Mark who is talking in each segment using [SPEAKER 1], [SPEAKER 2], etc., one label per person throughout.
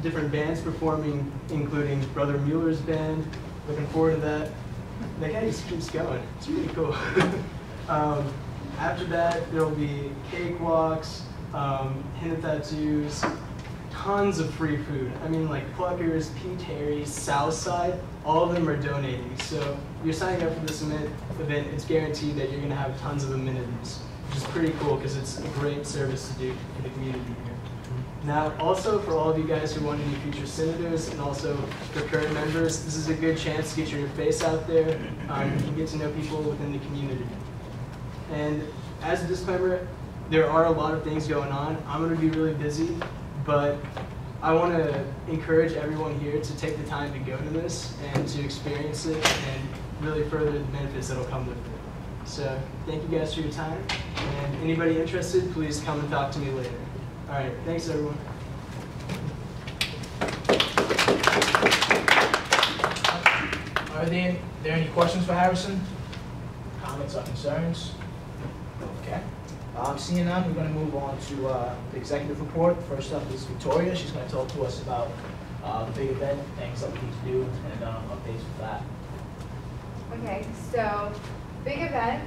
[SPEAKER 1] Different bands performing, including Brother Mueller's band. Looking forward to that. That guy just keeps going. It's really cool. After that, there will be cakewalks, hidden tattoos, tons of free food. I mean, like Pluckers, P. Terry's, Southside, all of them are donating. So if you're signing up for this event, it's guaranteed that you're going to have tons of amenities, which is pretty cool because it's a great service to do for the community here. Now, also for all of you guys who want to be future senators and also for current members, this is a good chance to get your face out there and get to know people within the community. And as a disclaimer, there are a lot of things going on. I'm going to be really busy, but I want to encourage everyone here to take the time to go to this and to experience it and really further the benefits that will come with it. So thank you guys for your time, and anybody interested, please come and talk to me later. All right, thanks everyone.
[SPEAKER 2] Are there any questions for Harrison? Comments or concerns? Okay. Seeing none, we're going to move on to the executive report. First up is Victoria. She's going to talk to us about the big event, things that we need to do, and updates with that.
[SPEAKER 3] Okay, so big event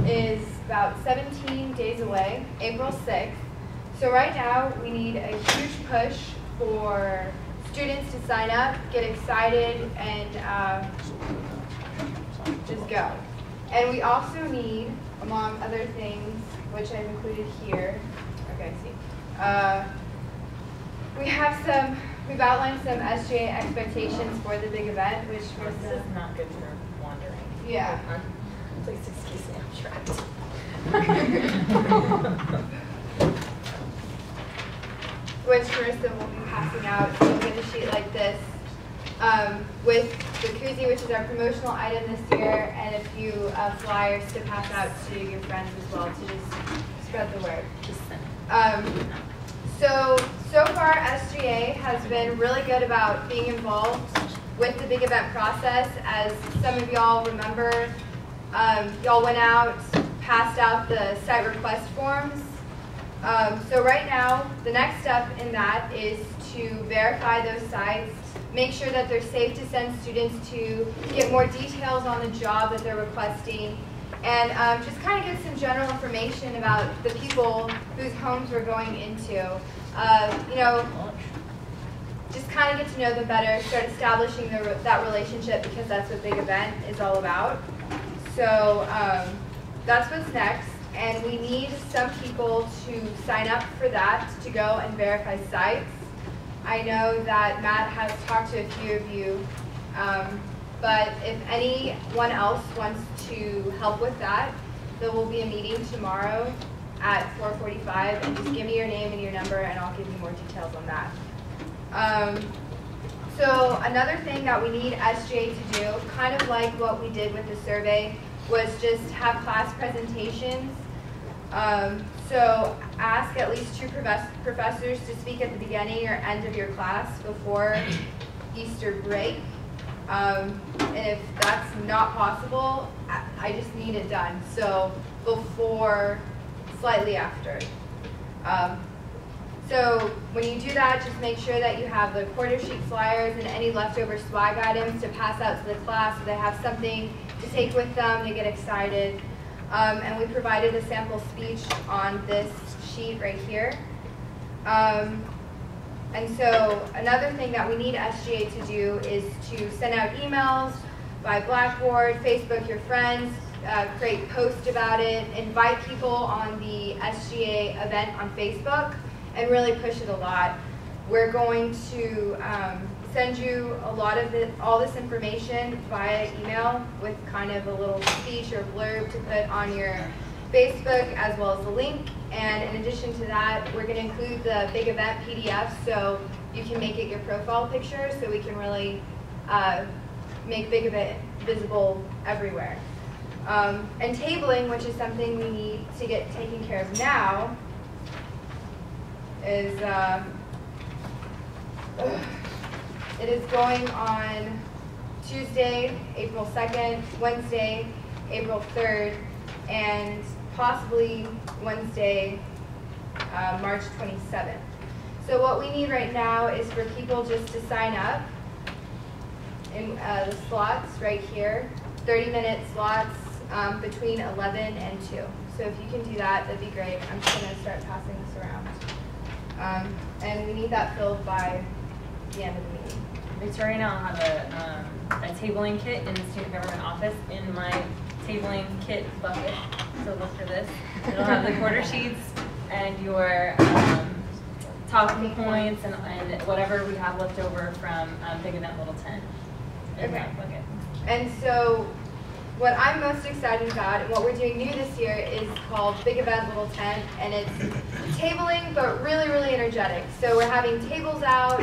[SPEAKER 3] is about 17 days away, April 6th. So right now, we need a huge push for students to sign up, get excited, and just go. And we also need, among other things, which I've included here, okay, we've outlined some SGA expectations for the big event, which was
[SPEAKER 4] this is not good for wandering.
[SPEAKER 3] Yeah.
[SPEAKER 4] Please excuse me, I'm trapped.
[SPEAKER 3] Which Marissa will be passing out. So you'll get a sheet like this with the koozie, which is our promotional item this year, and a few flyers to pass out to your friends as well to just spread the word. So far SGA has been really good about being involved with the big event process. As some of y'all remember, y'all went out, passed out the site request forms. So right now, the next step in that is to verify those sites, make sure that they're safe to send students to, get more details on the job that they're requesting, and just kind of get some general information about the people whose homes we're going into. You know, just kind of get to know them better, start establishing that relationship, because that's what big event is all about. So that's what's next. And we need some people to sign up for that, to go and verify sites. I know that Matt has talked to a few of you, but if anyone else wants to help with that, there will be a meeting tomorrow at 4:45, and just give me your name and your number, and I'll give you more details on that. So another thing that we need SGA to do, kind of like what we did with the survey, was just have class presentations. So ask at least 2 professors to speak at the beginning or end of your class before Easter break. And if that's not possible, I just need it done. So before, slightly after. So when you do that, just make sure that you have the quarter sheet flyers and any leftover swag items to pass out to the class so they have something to take with them, to get excited. And we provided a sample speech on this sheet right here. And so another thing that we need SGA to do is to send out emails by Blackboard, Facebook your friends, create posts about it, invite people on the SGA event on Facebook, and really push it a lot. We're going to send you a lot of all this information via email with kind of a little speech or blurb to put on your Facebook, as well as the link. And in addition to that, we're going to include the big event PDF so you can make it your profile picture, so we can really make big event visible everywhere. And tabling, which is something we need to get taken care of now, is it is going on Tuesday, April 2nd, Wednesday, April 3rd, and possibly Wednesday, March 27th. So what we need right now is for people just to sign up in the slots right here, 30-minute slots between 11 and 2. So if you can do that, that'd be great. I'm just going to start passing this around. And we need that filled by the end of the meeting.
[SPEAKER 5] Victoria and I'll have a tabling kit in the student government office in my tabling kit bucket. So look for this. It'll have the quarter sheets and your talking points and whatever we have left over from Big Event Little Tent in that bucket.
[SPEAKER 3] And so what I'm most excited about and what we're doing new this year is called Big Event Little Tent, and it's tabling but really, really energetic. So we're having tables out.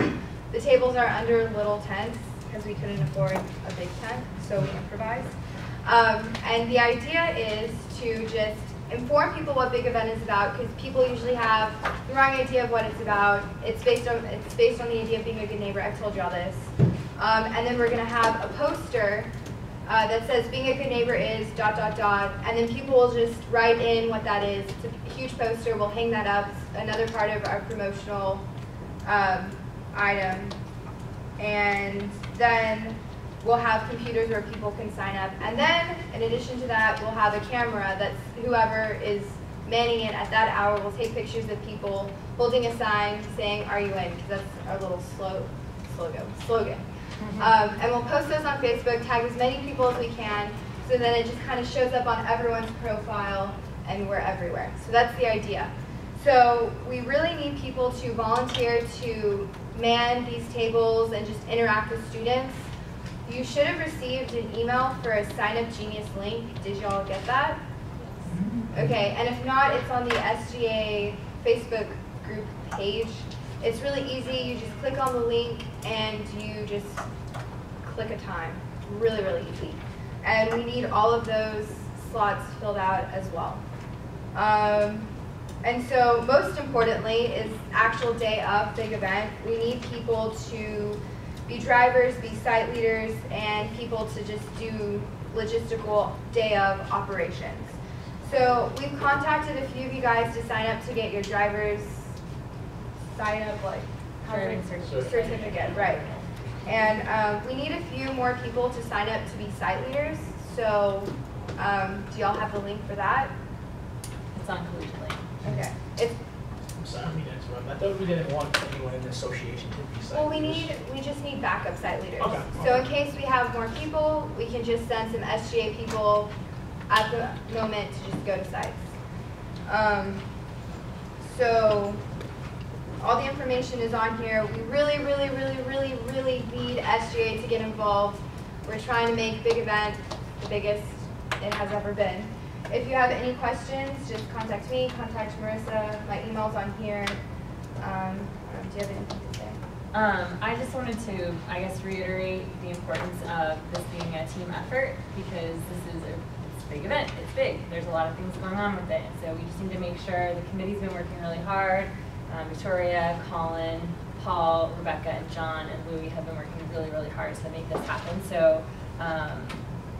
[SPEAKER 3] The tables are under little tents because we couldn't afford a big tent, so we improvised. And the idea is to just inform people what Big Event is about, because people usually have the wrong idea of what it's about. It's based on the idea of being a good neighbor. I've told you all this. And then we're going to have a poster that says being a good neighbor is ... and then people will just write in what that is. It's a huge poster. We'll hang that up. It's another part of our promotional item. And then we'll have computers where people can sign up. And then, in addition to that, we'll have a camera that's whoever is manning it at that hour will take pictures of people holding a sign saying, "Are you in?" Because that's our little slogan. And we'll post those on Facebook, tag as many people as we can, so then it just kind of shows up on everyone's profile and we're everywhere. So that's the idea. So we really need people to volunteer to man these tables and just interact with students. You should have received an email for a Sign Up Genius link. Did y'all get that? Okay, and if not, it's on the SGA Facebook group page. It's really easy. You just click on the link and you just click a time. Really, really easy. And we need all of those slots filled out as well. And so most importantly is actual day of Big Event. We need people to be drivers, be site leaders, and people to just do logistical day of operations. So we've contacted a few of you guys to sign up to get your driver's sign up, like certificate, right? And we need a few more people to sign up to be site leaders. So do y'all have the link for that?
[SPEAKER 5] It's on Collegiate Link.
[SPEAKER 3] Okay.
[SPEAKER 2] I'm sorry, I don't mean to interrupt. I thought we didn't want anyone in the association to be site
[SPEAKER 3] Well,
[SPEAKER 2] leaders.
[SPEAKER 3] we just need backup site leaders.
[SPEAKER 2] Okay.
[SPEAKER 3] So in case we have more people, we can just send some SGA people at the moment to just go to sites. So all the information is on here. We really, really, really, really, really need SGA to get involved. We're trying to make Big Event the biggest it has ever been. If you have any questions, just contact me, contact Marissa. My email's on here. Do you have anything to say?
[SPEAKER 5] I just wanted to, I guess, reiterate the importance of this being a team effort, because this is a big event. It's big. There's a lot of things going on with it. So we just need to make sure the committee's been working really hard. Victoria, Colin, Paul, Rebecca, and John, and Louie have been working really, really hard to make this happen. So,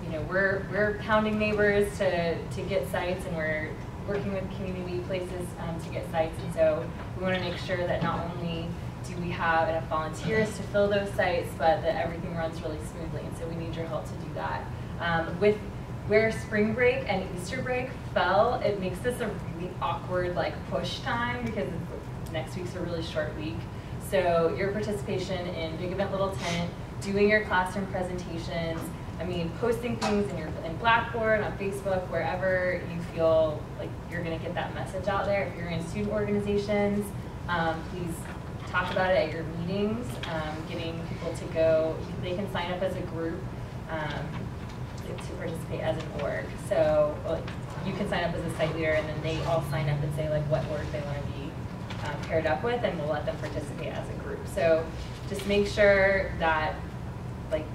[SPEAKER 5] you know, we're pounding neighbors to get sites, and we're working with community places to get sites. And so we want to make sure that not only do we have enough volunteers to fill those sites, but that everything runs really smoothly. And so we need your help to do that. With where spring break and Easter break fell, it makes this a really awkward push time, because next week's a really short week. So your participation in Big Event Little Tent, doing your classroom presentations, I mean, posting things in Blackboard, on Facebook, wherever you feel like you're going to get that message out there. If you're in student organizations, please talk about it at your meetings, getting people to go. They can sign up as a group to participate as an org. So you can sign up as a site leader, and then they all sign up and say what org they want to be paired up with, and we'll let them participate as a group. So just make sure that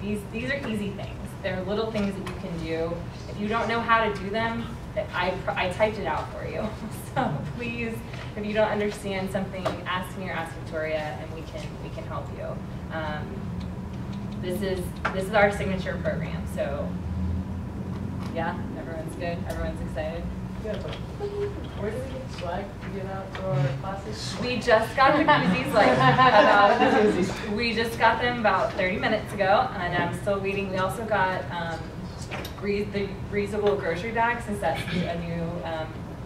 [SPEAKER 5] these are easy things. They're little things that you can do. If you don't know how to do them, I typed it out for you. So please, if you don't understand something, ask me or ask Victoria, and we can help you. This is our signature program. So yeah, everyone's good. Everyone's excited.
[SPEAKER 2] Yeah, but where do we get swag to give out to our classes?
[SPEAKER 5] We just got the koozies we just got them about 30 minutes ago, and I'm still waiting. We also got the reusable grocery bags, since that's a new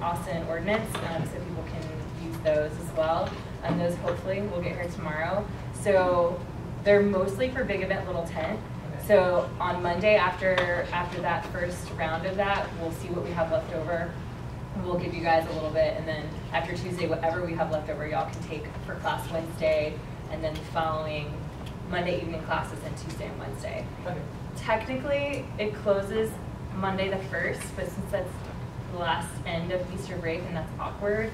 [SPEAKER 5] Austin ordinance, so people can use those as well. And those hopefully will get here tomorrow. So they're mostly for big event little tent. So on Monday, after that first round of that, we'll see what we have left over. We'll give you guys a little bit, and then after Tuesday, whatever we have left over, y'all can take for class Wednesday, and then the following Monday evening classes and Tuesday and Wednesday.
[SPEAKER 2] Okay.
[SPEAKER 5] Technically, it closes Monday the 1st, but since that's the last end of Easter break and that's awkward,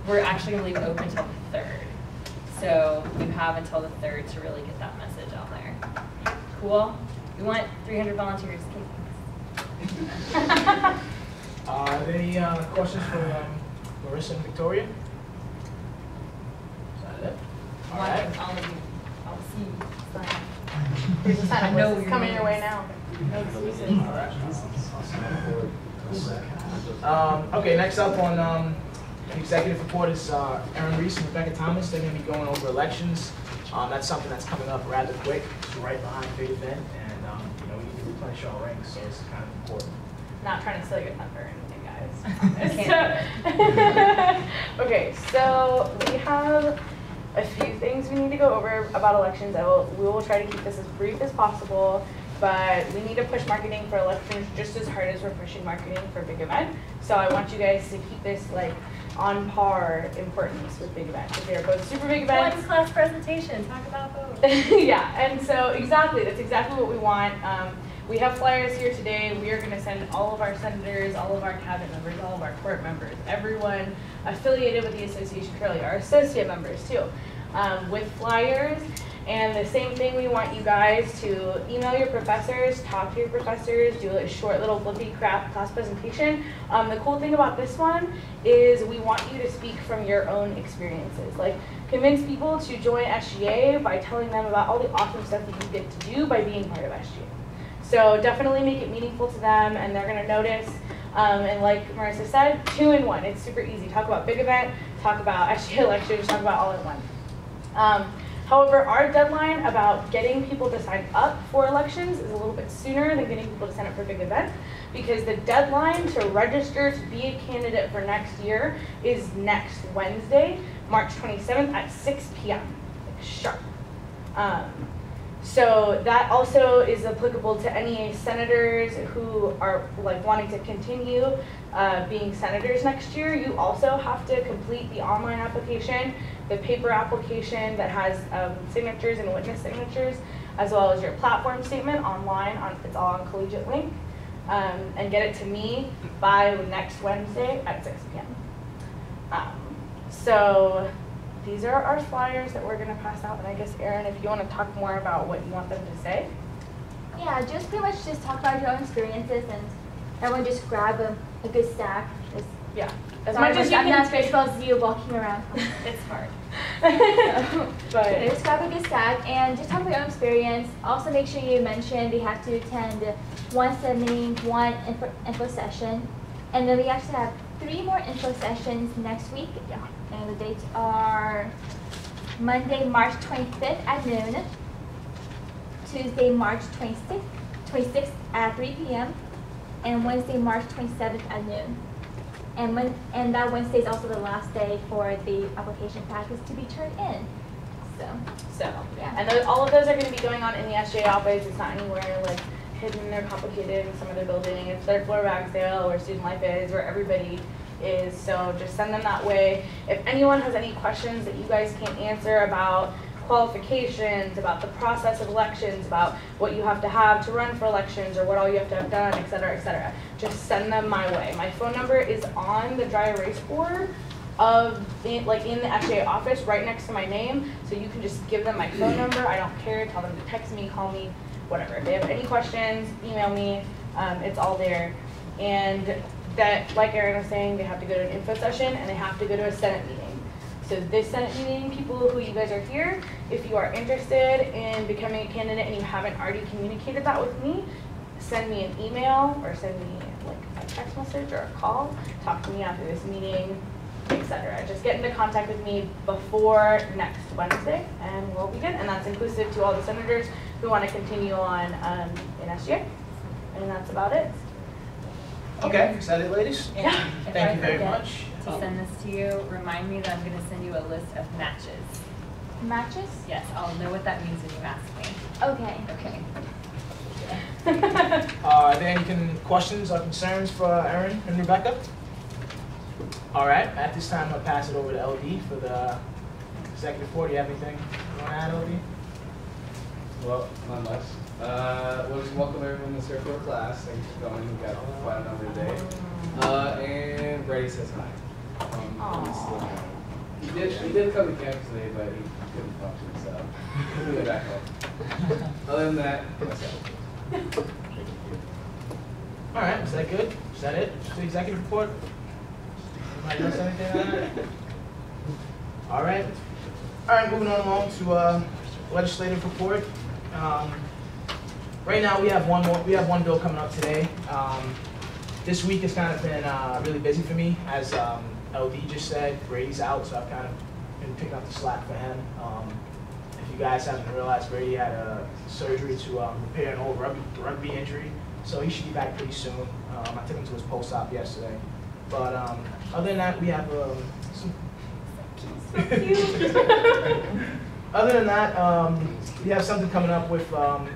[SPEAKER 5] we're actually going to leave it open until the 3rd. So you have until the 3rd to really get that message out there. Cool? We want 300 volunteers.
[SPEAKER 2] Any questions for Marissa and Victoria? Is that it? All right.
[SPEAKER 5] I'll see you.
[SPEAKER 4] Here's a sign.
[SPEAKER 5] No,
[SPEAKER 4] It's coming your way now. No excuses.
[SPEAKER 2] All right. Okay, next up on the executive report is Aaron Reese and Rebecca Thomas. They're going to be going over elections. That's something that's coming up rather quick. It's right behind Big Event, and we need to replenish our ranks, so it's kind of important.
[SPEAKER 4] Not trying to steal your thunder or anything,
[SPEAKER 5] Can't.
[SPEAKER 4] guys. Okay, so we have a few things we need to go over about elections. We will try to keep this as brief as possible, but we need to push marketing for elections just as hard as we're pushing marketing for Big Event. So I want you guys to keep this like on par importance with Big Event. They are both super big events.
[SPEAKER 5] One class presentation, talk about both.
[SPEAKER 4] Yeah, and so exactly, that's exactly what we want. We have flyers here today. We are going to send all of our senators, all of our cabinet members, all of our court members, everyone affiliated with the association, currently our associate members too, with flyers. And the same thing, we want you guys to email your professors, talk to your professors, do a short little flippy crap class presentation. The cool thing about this one is we want you to speak from your own experiences. Like, convince people to join SGA by telling them about all the awesome stuff that you get to do by being part of SGA. So definitely make it meaningful to them, and they're going to notice. And like Marissa said, 2 in 1. It's super easy. Talk about Big Event, talk about SGA lectures, talk about all in one. However, our deadline about getting people to sign up for elections is a little bit sooner than getting people to sign up for Big Event, because the deadline to register to be a candidate for next year is next Wednesday, March 27th at 6 p.m. sharp. So that also is applicable to any senators who are like wanting to continue being senators next year. You also have to complete the online application, the paper application that has signatures and witness signatures, as well as your platform statement online. It's all on Collegiate Link, and get it to me by next Wednesday at 6 p.m. So these are our flyers that we're going to pass out, and I guess, Erin, if you want to talk more about what you want them to say.
[SPEAKER 6] Yeah, just pretty much just talk about your own experiences, and everyone just grab a good stack.
[SPEAKER 4] Yeah,
[SPEAKER 6] As much as you can. I'm not as well as you walking around.
[SPEAKER 5] It's hard.
[SPEAKER 6] But just grab a good stack and just talk about your own experience. Also make sure you mention they have to attend 171 info session. And then we actually have 3 more info sessions next week. Yeah. And the dates are Monday, March 25th at noon, Tuesday, March 26th at 3 p.m., and Wednesday, March 27th at noon. And that Wednesday is also the last day for the application packets to be turned in. So yeah.
[SPEAKER 4] And all of those are going to be going on in the SGA office. It's not anywhere like hidden or complicated in some other building. It's 3rd floor Ragsdale, where Student Life is, where everybody is. So just send them that way. If anyone has any questions that you guys can't answer about qualifications, about the process of elections, about what you have to run for elections, or what all you have to have done, etc., just send them my way. My phone number is on the dry erase board in the SGA office right next to my name, so you can just give them my phone number. I don't care. Tell them to text me, call me, whatever. If they have any questions, email me. It's all there. And that, like Erin was saying, they have to go to an info session and they have to go to a Senate meeting. So this Senate meeting, people who you guys are here, if you are interested in becoming a candidate and you haven't already communicated that with me, send me an email or send me like a text message or a call, talk to me after this meeting, etc. Just get into contact with me before next Wednesday, and we'll be good. And that's inclusive to all the senators who want to continue on in SGA. And that's about it.
[SPEAKER 2] Okay, is that it, ladies?
[SPEAKER 5] And if
[SPEAKER 2] Thank
[SPEAKER 5] I
[SPEAKER 2] you very
[SPEAKER 5] forget
[SPEAKER 2] much.
[SPEAKER 5] to send this to you, remind me that I'm going to send you a list of matches.
[SPEAKER 6] Matches?
[SPEAKER 5] Yes, I'll know what that means when you ask me.
[SPEAKER 6] Okay.
[SPEAKER 5] Okay.
[SPEAKER 2] Are there any questions or concerns for Erin and Rebecca? All right, at this time, I'll pass it over to LD for the executive report. Do you have anything you want to add, LD?
[SPEAKER 7] Well, not much. We'll just welcome everyone to circular class. Thanks for coming. We've got quite a number today. And Brady says hi. He did come to campus today, but he couldn't function, so we'll be back home. Other than that, that's it.
[SPEAKER 2] All right, is that good? Is that it? Just the executive report? Anybody else anything on that? All right. All right, moving on along to legislative report. Right now we have one bill coming up today. This week has kind of been really busy for me, as LD just said. Brady's out, so I've kind of been picking up the slack for him. If you guys haven't realized, Brady had a surgery to repair an old rugby injury, so he should be back pretty soon. I took him to his post-op yesterday. But other than that, we have some. Other than that, we have something coming up with the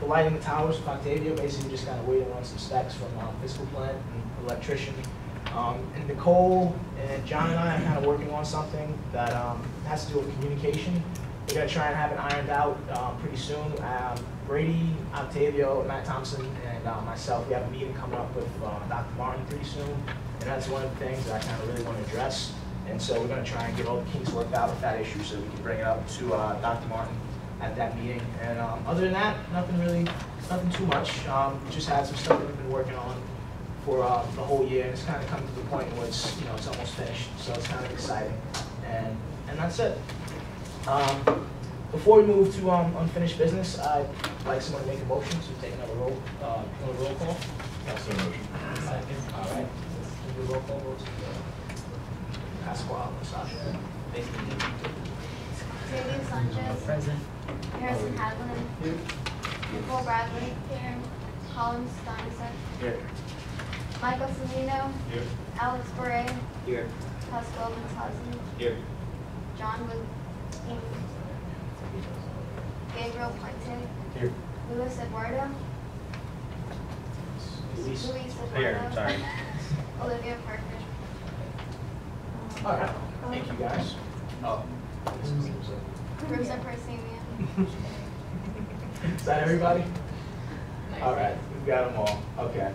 [SPEAKER 2] lighting the towers with Octavia. Basically, just kind of waiting on some specs from fiscal plant and electrician. And Nicole and John and I are kind of working on something that has to do with communication. We're going to try and have it ironed out pretty soon. Brady, Octavio, Matt Thompson, and myself, we have a meeting coming up with Dr. Martin pretty soon. And that's one of the things that I kind of really want to address. And so we're going to try and get all the kinks worked out with that issue so we can bring it up to Dr. Martin at that meeting. And other than that, nothing too much. We just had some stuff that we've been working on for the whole year, and it's kind of come to the point where it's it's almost finished. So it's kind of exciting, and that's it. Before we move to unfinished business, I'd like someone to make a motion to take another roll call.
[SPEAKER 8] Also motion.
[SPEAKER 2] Second. All right. Let's do roll call votes. Pasquale, Sasha.
[SPEAKER 9] Carlos Sanchez.
[SPEAKER 2] Present.
[SPEAKER 9] Harrison Hadlin.
[SPEAKER 7] Here.
[SPEAKER 9] Nicole Bradley. Here. Colin Steinset.
[SPEAKER 7] Here.
[SPEAKER 9] Michael Salino.
[SPEAKER 8] Here.
[SPEAKER 9] Alex Bray.
[SPEAKER 7] Here.
[SPEAKER 9] Pascal Bensazi.
[SPEAKER 8] Here.
[SPEAKER 9] John Wood. Gabriel Puente.
[SPEAKER 7] Here.
[SPEAKER 9] Luis Eduardo.
[SPEAKER 2] Luis.
[SPEAKER 8] Here,
[SPEAKER 9] Eduardo.
[SPEAKER 8] sorry.
[SPEAKER 9] Olivia Parker.
[SPEAKER 2] All right. Thank you, guys.
[SPEAKER 8] Oh.
[SPEAKER 9] Rosa Persamian.
[SPEAKER 2] Is that everybody? All right, we've got them all. Okay.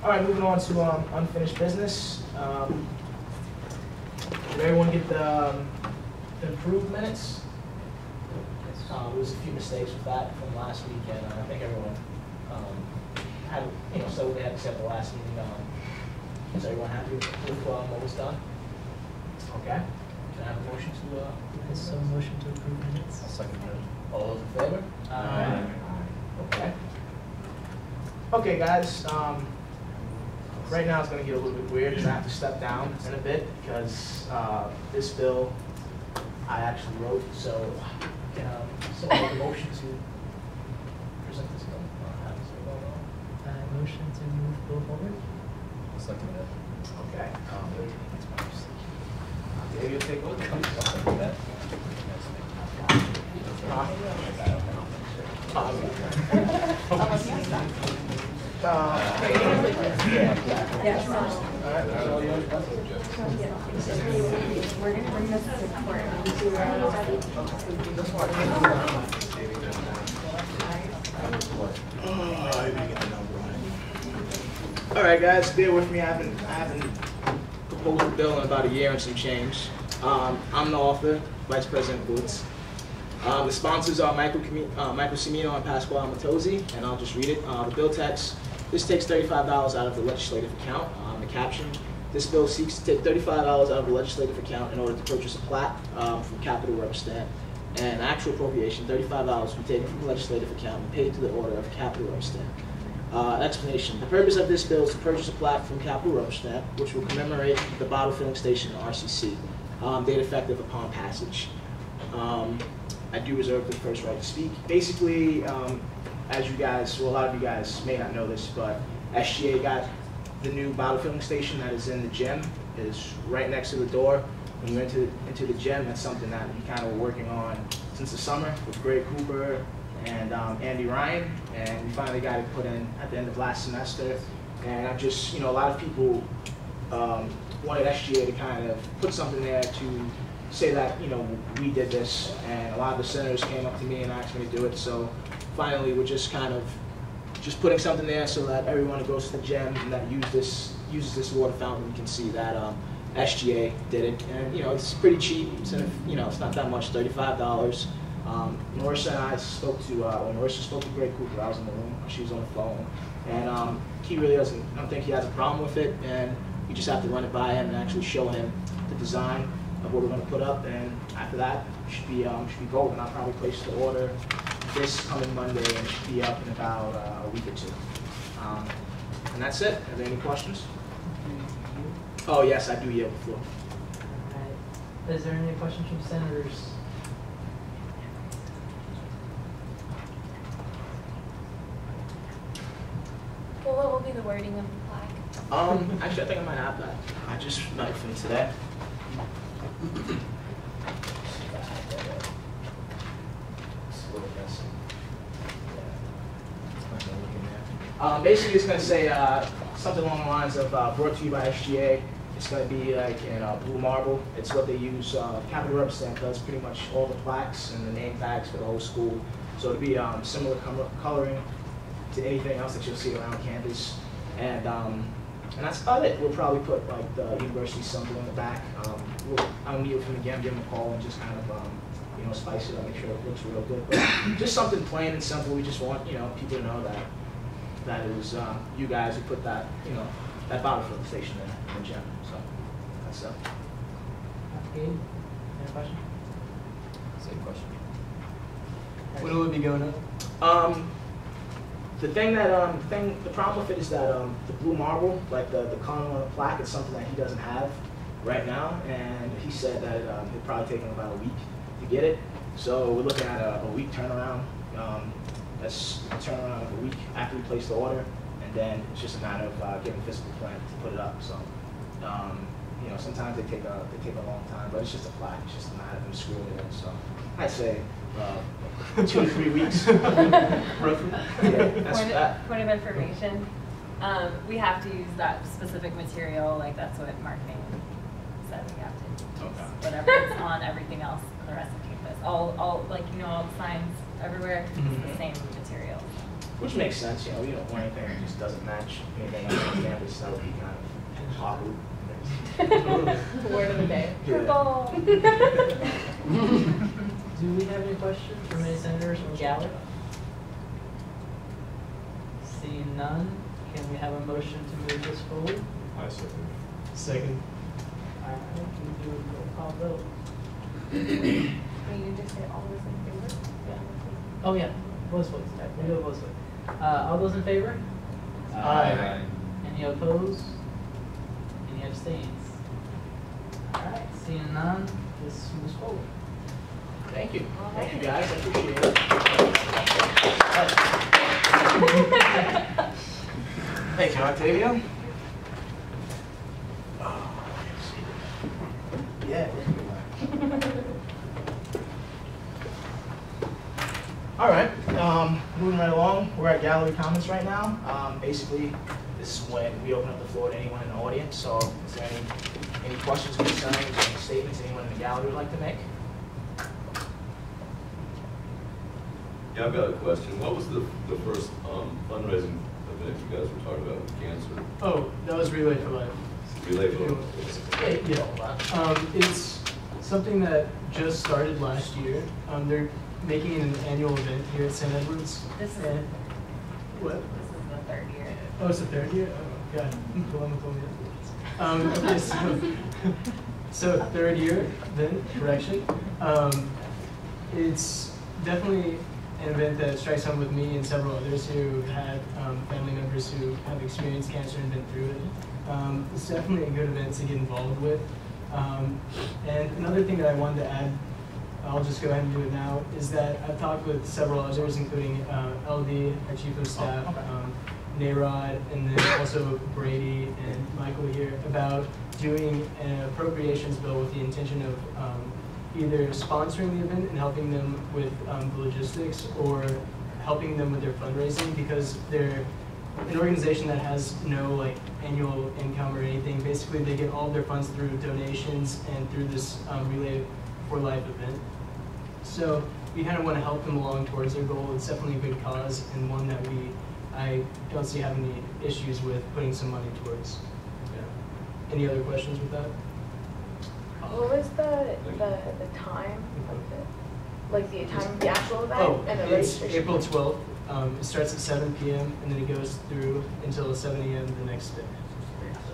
[SPEAKER 2] All right, moving on to unfinished business. Did everyone get the improved minutes? There was a few mistakes with that from last week, and I think everyone had, so they had to accept the last meeting. Is everyone happy with what was done? Okay. Can I have a motion to?
[SPEAKER 1] Motion to approve minutes.
[SPEAKER 8] I'll second that.
[SPEAKER 2] All those in favor?
[SPEAKER 1] Aye.
[SPEAKER 2] Okay. Okay, guys. Right now it's going to get a little bit weird because I have to step down in a bit because this bill I actually wrote. So can someone make a motion to present this bill?
[SPEAKER 1] Motion to move bill forward.
[SPEAKER 8] I'll second that.
[SPEAKER 2] Okay. Maybe you'll take over.
[SPEAKER 5] We're going to bring this to court.
[SPEAKER 2] All right, guys, bear with me. I haven't proposed a bill in about a year and some change. I'm the author, Vice President Boots. The sponsors are Michael Cimino and Pasquale Matozzi, and I'll just read it. The bill text: this takes $35 out of the legislative account. The caption: this bill seeks to take $35 out of the legislative account in order to purchase a plaque from Capitol Rubber Stamp. And actual appropriation, $35 will be taken from the legislative account and paid to the order of Capitol Rubber Stamp. Explanation. The purpose of this bill is to purchase a plaque from Capital Rubber Stamp, which will commemorate the bottle filling station in RCC, date effective upon passage. I do reserve the first right to speak. Basically, as you guys, well, a lot of you guys may not know this, but SGA got the new bottle filling station that is in the gym. It is right next to the door. When you enter into the gym, that's something that we kind of were working on since the summer with Greg Cooper and Andy Ryan, and we finally got it put in at the end of last semester. And I just, a lot of people wanted SGA to kind of put something there to say that, we did this, and a lot of the senators came up to me and asked me to do it. So finally, we're just kind of putting something there so that everyone who goes to the gym and that uses this water fountain can see that SGA did it. And it's pretty cheap. It's not that much, $35. Marissa and I spoke to when Marissa spoke to Greg Cooper. I was in the room. She was on the phone, and he really doesn't. I don't think he has a problem with it. And we just have to run it by him and actually show him the design of what we're going to put up. And after that, it should be golden. I'll probably place the order this coming Monday, and it should be up in about a week or two. And that's it. Are there any questions? Oh yes, I do yield the floor.
[SPEAKER 10] All right. Is there any questions from senators?
[SPEAKER 5] Well, what will be the wording of the plaque?
[SPEAKER 2] Actually, I think I might have that. I just might have finished today. Basically, it's going to say something along the lines of brought to you by SGA. It's going to be like in blue marble. It's what they use. Capital Rubber Stamp does pretty much all the plaques and the name tags for the whole school. So it'll be similar coloring to anything else that you'll see around campus. And that's about it. We'll probably put like the university symbol in the back. I'll meet with him again, give him a call, and just kind of spice it up, make sure it looks real good. But just something plain and simple. We just want people to know that it was you guys who put that that bottle filling station in the gym. So that's it.
[SPEAKER 10] Gabe, any question?
[SPEAKER 8] Same question.
[SPEAKER 1] When will it be going up?
[SPEAKER 2] The problem with it is that the blue marble, like the color on the plaque, is something that he doesn't have right now, and he said that it'll probably take him about a week to get it. So we're looking at a week turnaround. That's a turnaround of a week after we place the order, and then it's just a matter of getting a physical plan to put it up. So sometimes they take a long time, but it's just a plaque. It's just a matter of them screwing it in. So I'd say 2 to 3 weeks. Roughly. Yeah,
[SPEAKER 5] point of information. We have to use that specific material, like that's what marketing said we have to use.
[SPEAKER 2] Okay.
[SPEAKER 5] Whatever is on everything else on the rest of campus. All all the signs everywhere, it's the same material.
[SPEAKER 2] Which makes sense, we don't want anything that just doesn't match anything else on campus. That would be kind of awkward.
[SPEAKER 4] Word of the day.
[SPEAKER 2] Yeah.
[SPEAKER 10] Do we have any questions from any senators from Gallup? Seeing none, can we have a motion to move this forward?
[SPEAKER 8] I second.
[SPEAKER 1] Second.
[SPEAKER 10] All right, we do a roll call vote.
[SPEAKER 5] Can you just say all those in favor?
[SPEAKER 10] Oh yeah, voice. We do a voice vote. All those in favor?
[SPEAKER 1] Aye.
[SPEAKER 10] Any opposed? Any abstains? All right, seeing none, this moves forward.
[SPEAKER 2] Thank you. Thank you, guys. I appreciate it. Thank you, Octavio. Yeah. All right, moving right along. We're at gallery comments right now. Basically, this is when we open up the floor to anyone in the audience. So, is there any questions, concerns, any statements anyone in the gallery would like to make?
[SPEAKER 11] Yeah, I've got a question. What was the first fundraising event you guys were talking about with cancer?
[SPEAKER 1] Oh, that was Relay for Life.
[SPEAKER 11] Relay for Life.
[SPEAKER 1] Yeah. It's something that just started last year. They're making it an annual event here at St. Edward's.
[SPEAKER 5] This is
[SPEAKER 1] What?
[SPEAKER 5] This is the third year.
[SPEAKER 1] Oh, it's the third year? Oh, God. Okay, so third year then, correction. It's definitely an event that strikes home with me and several others who have had family members who have experienced cancer and been through it. It's definitely a good event to get involved with. And another thing that I wanted to add, I'll just go ahead and do it now, is that I've talked with several others, including LD, our chief of staff, Nayrod, and then also Brady and Michael here, about doing an appropriations bill with the intention of either sponsoring the event and helping them with the logistics, or helping them with their fundraising, because they're an organization that has no like annual income or anything. Basically, they get all of their funds through donations and through this Relay for Life event. So we kind of want to help them along towards their goal. It's definitely a good cause, and one that I don't see having any issues with putting some money towards. Yeah. Any other questions with that?
[SPEAKER 4] What was the time of the, like the time of the actual event?
[SPEAKER 1] Oh,
[SPEAKER 4] and the
[SPEAKER 1] it's
[SPEAKER 4] registration?
[SPEAKER 1] April 12th. It starts at 7 p.m. and then it goes through until 7 a.m. the next day.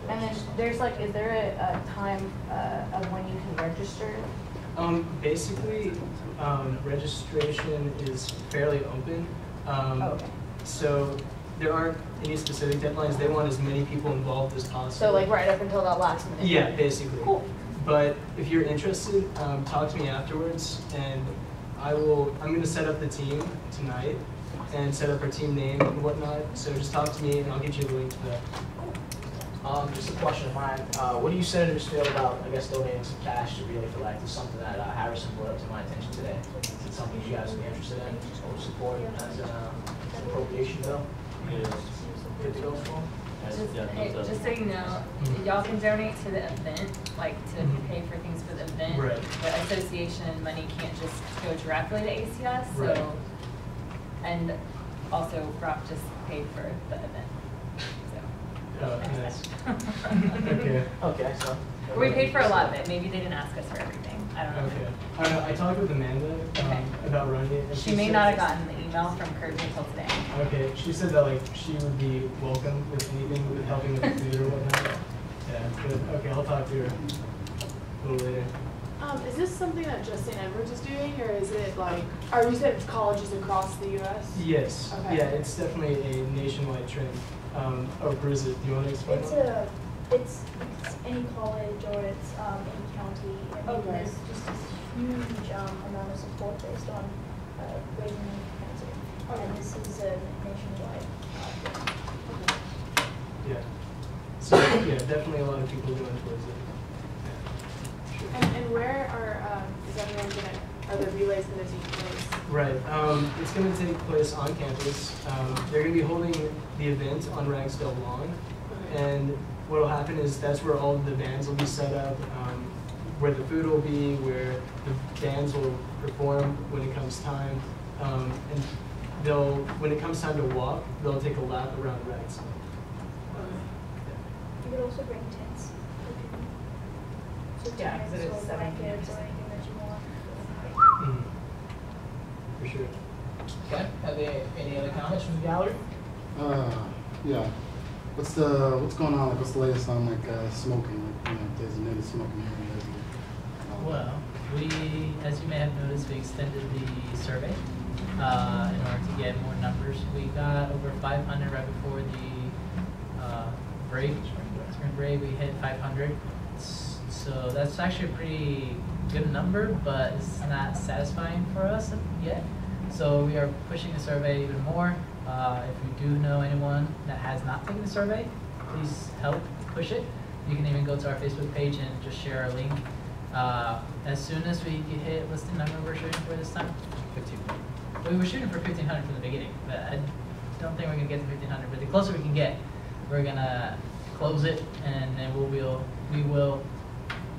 [SPEAKER 4] And then there's like, is there a time of when you can register?
[SPEAKER 1] Basically, registration is fairly open.
[SPEAKER 4] Okay.
[SPEAKER 1] So there aren't any specific deadlines. They want as many people involved as possible.
[SPEAKER 4] So like right up until that last minute?
[SPEAKER 1] Yeah, basically.
[SPEAKER 4] Cool.
[SPEAKER 1] But if you're interested, talk to me afterwards, and I'm going to set up the team tonight and set up our team name and whatnot. So just talk to me, and I'll get you the link to that.
[SPEAKER 2] Just a question of mine. What do you senators feel about, I guess, donating some cash to Relay for Life? It's something that Harrison brought up to my attention today. Is it something you guys would be interested in or support as an appropriation bill? Good to go for?
[SPEAKER 5] Just so you know, y'all can donate to the event, like to pay for things for the event.
[SPEAKER 1] Right.
[SPEAKER 5] The association money can't just go directly to ACS, so,
[SPEAKER 1] Right.
[SPEAKER 5] and also Brock just paid for the event.
[SPEAKER 1] Oh, nice. Okay.
[SPEAKER 2] Okay, so.
[SPEAKER 5] We paid for a lot of it, maybe they didn't ask us for everything, I don't know.
[SPEAKER 1] Okay. I don't know. I talked with Amanda about running it. And
[SPEAKER 5] She may
[SPEAKER 1] said-
[SPEAKER 5] not have gotten the email from Kirby until today.
[SPEAKER 1] Okay, she said that like she would be welcome with anything with helping with the food or whatnot. Yeah, but okay, I'll talk to her a little later.
[SPEAKER 12] Is this something that just St. Edward's is doing, or is it like, or you said colleges across the U.S.?
[SPEAKER 1] Yes.
[SPEAKER 12] Okay.
[SPEAKER 1] Yeah, it's definitely a nationwide trend. Oh, Bruce, do you want to explain?
[SPEAKER 6] It's any college or it's any county. I mean,
[SPEAKER 12] Okay.
[SPEAKER 6] there's just this huge amount of support based on raising cancer.
[SPEAKER 12] Okay.
[SPEAKER 6] And this is a nationwide thing.
[SPEAKER 1] Yeah. So yeah, definitely a lot of people going towards it. Yeah. Sure.
[SPEAKER 12] And where is everyone are the relays going to take place?
[SPEAKER 1] Right. It's going to take place on campus. They're going to be holding the event on Ragsdale Lawn.
[SPEAKER 12] Okay.
[SPEAKER 1] And what will happen is that's where all of the bands will be set up, where the food will be, where the bands will perform when it comes time. And when it comes time to walk, they'll take a lap around Ragsdale.
[SPEAKER 6] You could also bring tents. So
[SPEAKER 4] Yeah, 'cause it is
[SPEAKER 6] tents or
[SPEAKER 4] 7 p.m.
[SPEAKER 6] blankets or anything that you want.
[SPEAKER 1] Mhm. For sure.
[SPEAKER 2] Okay, have any other comments from the gallery?
[SPEAKER 13] Yeah. What's going on? Like, what's the latest on like smoking? Like, designated smoking areas.
[SPEAKER 10] Well, as you may have noticed, we extended the survey in order to get more numbers. We got over 500 right before the spring break. We hit 500. So that's actually a pretty good number, but it's not satisfying for us yet. So we are pushing the survey even more. If you do know anyone that has not taken the survey, please help push it. You can even go to our Facebook page and just share our link. As soon as we hit what's the number we're shooting for this time? 1,500. We were shooting for 1,500 from the beginning, but I don't think we're gonna get to 1,500. But the closer we can get, we're gonna close it, and then we will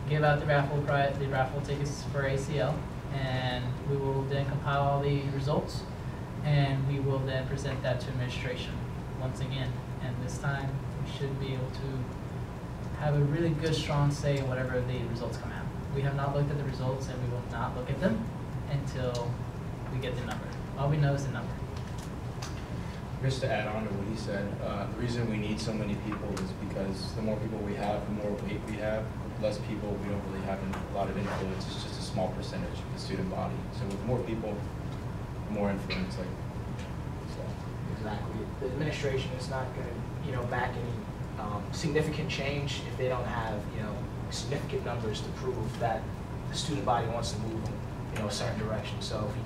[SPEAKER 10] give out the raffle tickets for ACL, and we will then compile all the results, and we will then present that to administration once again. And this time, we should be able to have a really good, strong say in whatever the results come out. We have not looked at the results, and we will not look at them until we get the number. All we know is the number.
[SPEAKER 8] Just to add on to what he said, the reason we need so many people is because the more people we have, the more weight we have. With less people, we don't really have a lot of influence. It's just a small percentage of the student body. So with more people, more influence, like, so.
[SPEAKER 2] Exactly. The administration is not going to, back any significant change if they don't have, significant numbers to prove that the student body wants to move in, a certain direction. So if you